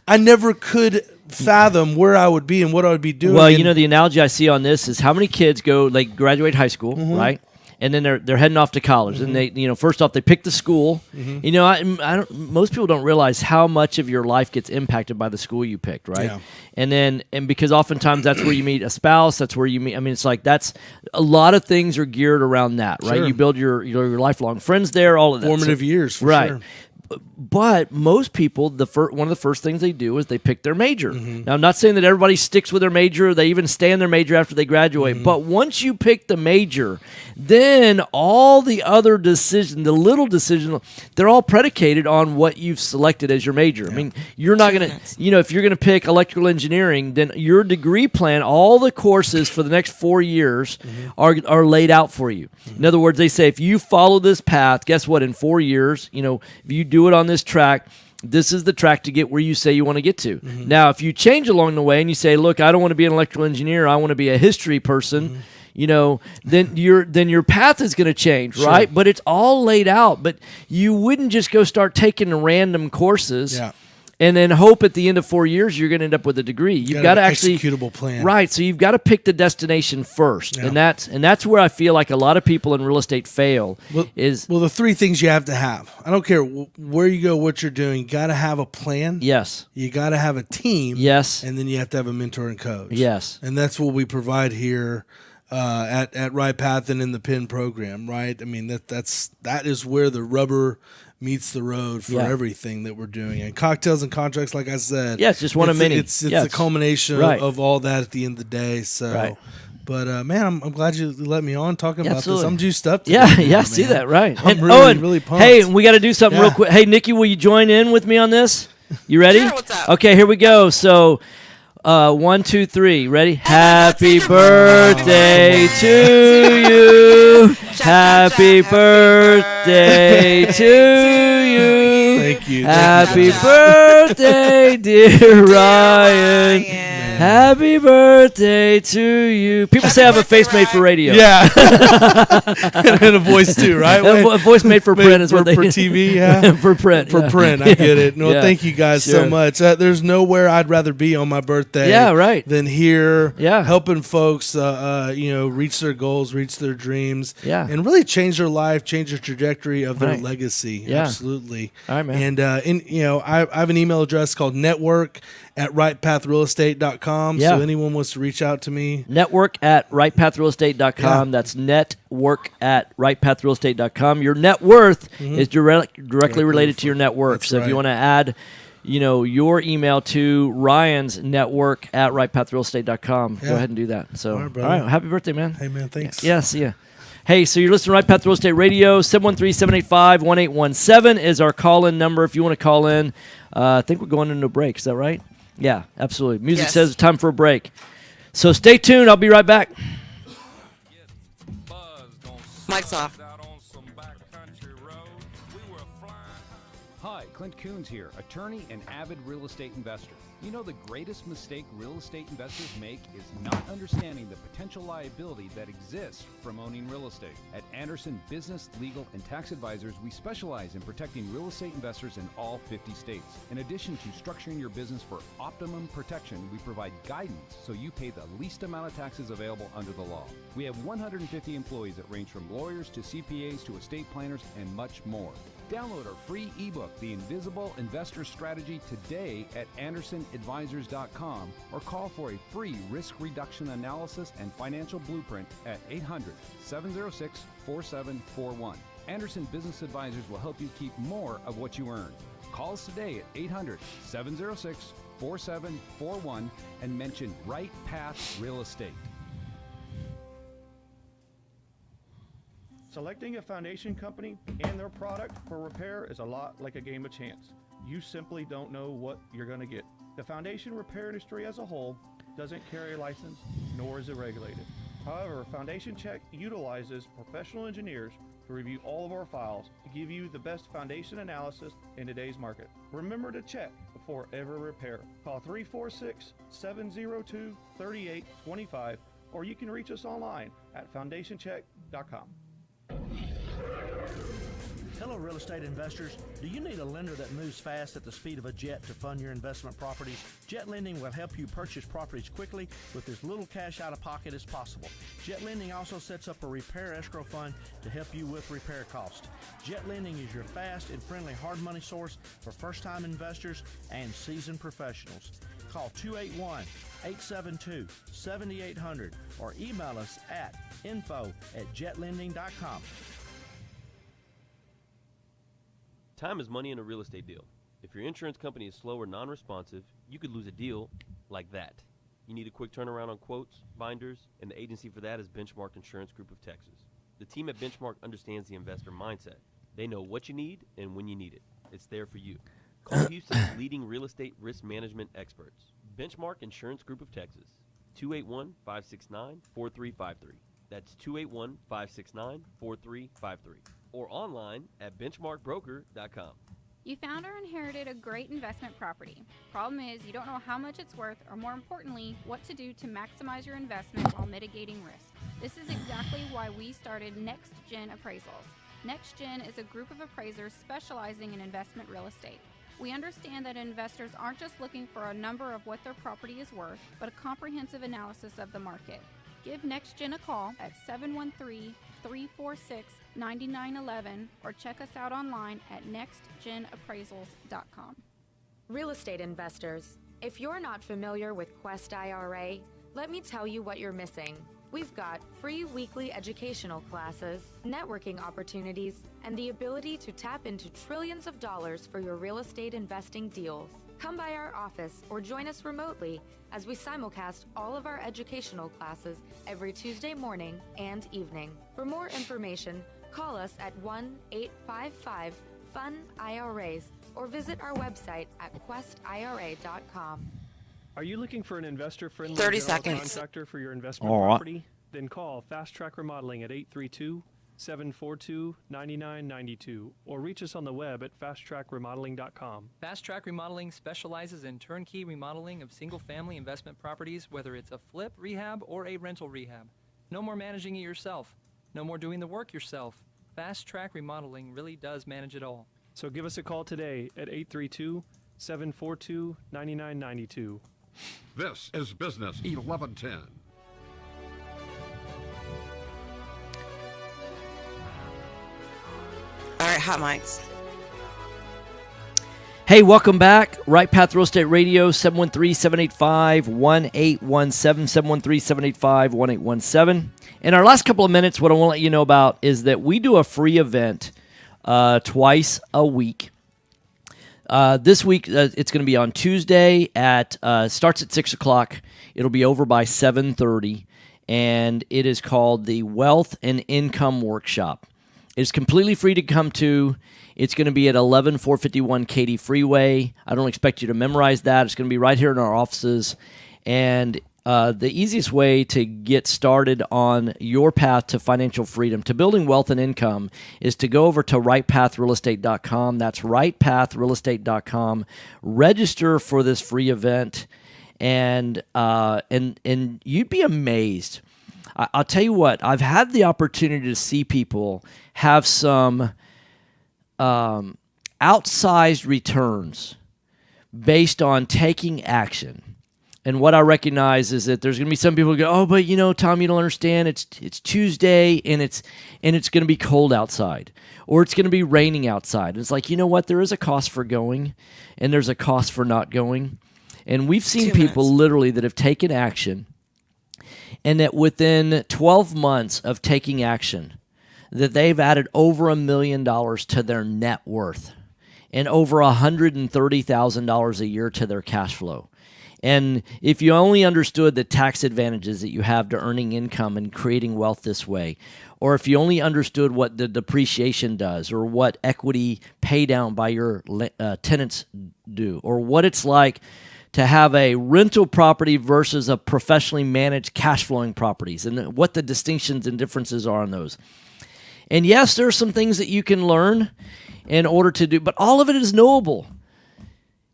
I never could fathom where I would be and what I would be doing. Well, the analogy I see on this is how many kids graduate high school, right? and then they're heading off to college, and they first off they pick the school. Most people don't realize how much of your life gets impacted by the school you picked, right? Yeah. And because oftentimes that's where you meet a spouse, that's where you meet. I mean, it's like that's a lot of things are geared around that, right? Sure. You build your lifelong friends there, all of that Formative years, for right? sure. But most people, one of the first things they do is they pick their major. Now, I'm not saying that everybody sticks with their major, or they even stay in their major after they graduate. But once you pick the major, then all the other decisions, the little decisions, they're all predicated on what you've selected as your major. I mean, you're not going to, if you're going to pick electrical engineering, then your degree plan, all the courses for the next 4 years are laid out for you. In other words, they say if you follow this path, guess what? In 4 years, if you do it on this track, this is the track to get where you say you want to get to. Now, if you change along the way and you say, look, I don't want to be an electrical engineer, I want to be a history person, then your path is going to change, right? But it's all laid out. But you wouldn't just go start taking random courses. And then hope at the end of 4 years you're going to end up with a degree. You've got to actually executable plan, right? So you've got to pick the destination first, and that's where I feel like a lot of people in real estate fail. Well, the three things you have to have. I don't care where you go, what you're doing. You got to have a plan. Yes. You got to have a team. Yes. And then you have to have a mentor and coach. Yes. And that's what we provide here at Right Path and in the PIN program. Right. I mean that is where the rubber meets the road for everything that we're doing. And cocktails and contracts, like I said, it's just one of many. It's the culmination of all that at the end of the day. So, but man, I'm glad you let me on talking about this. I'm juiced up today. Yeah, see that, right? I'm really pumped. Hey, we got to do something real quick. Hey, Nikki, will you join in with me on this? You ready? Sure, what's up? Okay, here we go. So, 1, 2, 3. Ready? Happy birthday to you. Happy birthday to you. Thank you. Happy birthday, dear Ryan. Happy birthday to you. People say I have a face made for radio. Yeah. And a voice too, right? A voice made for print is what they for TV, yeah. For print. For print, I get it. No, Yeah. thank you guys so much. There's nowhere I'd rather be on my birthday than here, helping folks reach their goals, reach their dreams, and really change their life, change the trajectory of their legacy. Yeah. Absolutely. All right, man. And I have an email address called network@rightpathrealestate.com. So anyone wants to reach out to me. Network@rightpathrealestate.com. That's network@rightpathrealestate.com. Your net worth is directly related to your net worth. That's so if you want to add your email to Ryan's network@rightpathrealestate.com, go ahead and do that. So, all right, happy birthday, man. Hey, man, thanks. Yeah, see ya. Hey, so you're listening to Right Path Real Estate Radio. 713-785-1817 is our call-in number if you want to call in. I think we're going into a break. Is that right? Yeah, absolutely. Music says it's time for a break. So stay tuned. I'll be right back. Mike's off. Hi, Clint Coons here, attorney and avid real estate investor. You know, the greatest mistake real estate investors make is not understanding the potential liability that exists from owning real estate. At Anderson Business, Legal, and Tax Advisors, we specialize in protecting real estate investors in all 50 states. In addition to structuring your business for optimum protection, we provide guidance so you pay the least amount of taxes available under the law. We have 150 employees that range from lawyers to CPAs to estate planners and much more. Download our free ebook, The Invisible Investor Strategy, today at AndersonAdvisors.com or call for a free risk reduction analysis and financial blueprint at 800-706-4741. Anderson Business Advisors will help you keep more of what you earn. Call us today at 800-706-4741 and mention Right Path Real Estate. Selecting a foundation company and their product for repair is a lot like a game of chance. You simply don't know what you're going to get. The foundation repair industry as a whole doesn't carry a license, nor is it regulated. However, Foundation Check utilizes professional engineers to review all of our files to give you the best foundation analysis in today's market. Remember to check before every repair. Call 346-702-3825, or you can reach us online at foundationcheck.com. Hello, real estate investors. Do you need a lender that moves fast at the speed of a jet to fund your investment properties? Jet Lending will help you purchase properties quickly with as little cash out of pocket as possible. Jet Lending also sets up a repair escrow fund to help you with repair costs. Jet Lending is your fast and friendly hard money source for first-time investors and seasoned professionals. Call 281-872-7800 or email us at info@jetlending.com. Time is money in a real estate deal. If your insurance company is slow or non-responsive, you could lose a deal like that. You need a quick turnaround on quotes, binders, and the agency for that is Benchmark Insurance Group of Texas. The team at Benchmark understands the investor mindset. They know what you need and when you need it. It's there for you. Call Houston's leading real estate risk management experts. Benchmark Insurance Group of Texas, 281-569-4353. That's 281-569-4353. Or online at benchmarkbroker.com. You found or inherited a great investment property. Problem is, you don't know how much it's worth, or more importantly, what to do to maximize your investment while mitigating risk. This is exactly why we started Next Gen Appraisals. Next Gen is a group of appraisers specializing in investment real estate. We understand that investors aren't just looking for a number of what their property is worth, but a comprehensive analysis of the market. Give NextGen a call at 713-346-9911 or check us out online at nextgenappraisals.com. Real estate investors, if you're not familiar with Quest IRA, let me tell you what you're missing. We've got free weekly educational classes, networking opportunities, and the ability to tap into trillions of dollars for your real estate investing deals. Come by our office or join us remotely as we simulcast all of our educational classes every Tuesday morning and evening. For more information, call us at 1-855-FUN-IRAs or visit our website at questira.com. Are you looking for an investor-friendly 30 general seconds. contractor for your investment All right. property? Then call Fast Track Remodeling at 832-742-9992 or reach us on the web at fasttrackremodeling.com. Fast Track Remodeling specializes in turnkey remodeling of single-family investment properties, whether it's a flip, rehab, or a rental rehab. No more managing it yourself. No more doing the work yourself. Fast Track Remodeling really does manage it all. So give us a call today at 832-742-9992. This is Business 1110. All right, hot mics. Hey, welcome back. Right Path Real Estate Radio, 713-785-1817, 713-785-1817. In our last couple of minutes, what I want to let you know about is that we do a free event twice a week. This week, it's going to be on Tuesday starts at 6 o'clock. It'll be over by 7:30, and it is called the Wealth and Income Workshop. It's completely free to come to. It's going to be at 11451 Katy Freeway. I don't expect you to memorize that. It's going to be right here in our offices. And the easiest way to get started on your path to financial freedom, to building wealth and income, is to go over to rightpathrealestate.com. That's rightpathrealestate.com. Register for this free event, and you'd be amazed. I'll tell you what, I've had the opportunity to see people have some outsized returns based on taking action. And what I recognize is that there's going to be some people who go, oh, but you know, Tom, you don't understand. It's Tuesday and it's going to be cold outside, or it's going to be raining outside. And it's like, you know what? There is a cost for going, and there's a cost for not going. And we've seen people literally that have taken action, and that within 12 months of taking action, that they've added over $1 million to their net worth and over $130,000 a year to their cash flow. And if you only understood the tax advantages that you have to earning income and creating wealth this way, or if you only understood what the depreciation does, or what equity pay down by your tenants do, or what it's like to have a rental property versus a professionally managed cash flowing properties, and what the distinctions and differences are on those. And yes, there are some things that you can learn in order to do, but all of it is knowable.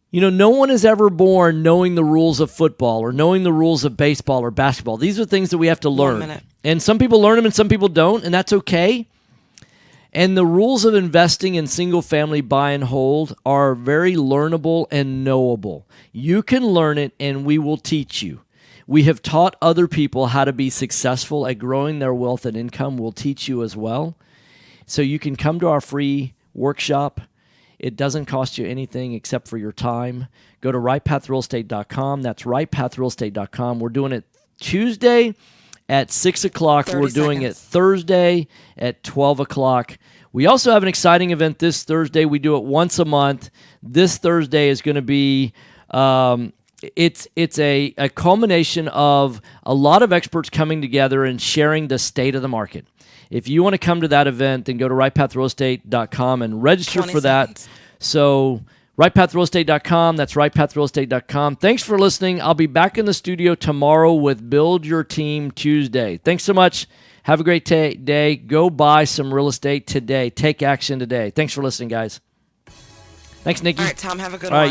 You know, no one is ever born knowing the rules of football or knowing the rules of baseball or basketball. These are things that we have to learn. And some people learn them and some people don't, and that's okay. And the rules of investing in single-family buy and hold are very learnable and knowable. You can learn it, and we will teach you. We have taught other people how to be successful at growing their wealth and income. We'll teach you as well. So you can come to our free workshop. It doesn't cost you anything except for your time. Go to rightpathrealestate.com. That's rightpathrealestate.com. We're doing it Tuesday at 6 o'clock. We're doing it Thursday at 12 o'clock. We also have an exciting event this Thursday. We do it once a month. This Thursday is going to be it's a culmination of a lot of experts coming together and sharing the state of the market. If you want to come to that event, then go to rightpathrealestate.com and register for that. So rightpathrealestate.com, that's rightpathrealestate.com. Thanks for listening. I'll be back in the studio tomorrow with Build Your Team Tuesday. Thanks so much. Have a great day. Go buy some real estate today. Take action today. Thanks for listening, guys. Thanks, Nikki. All right, Tom, have a good All right, one.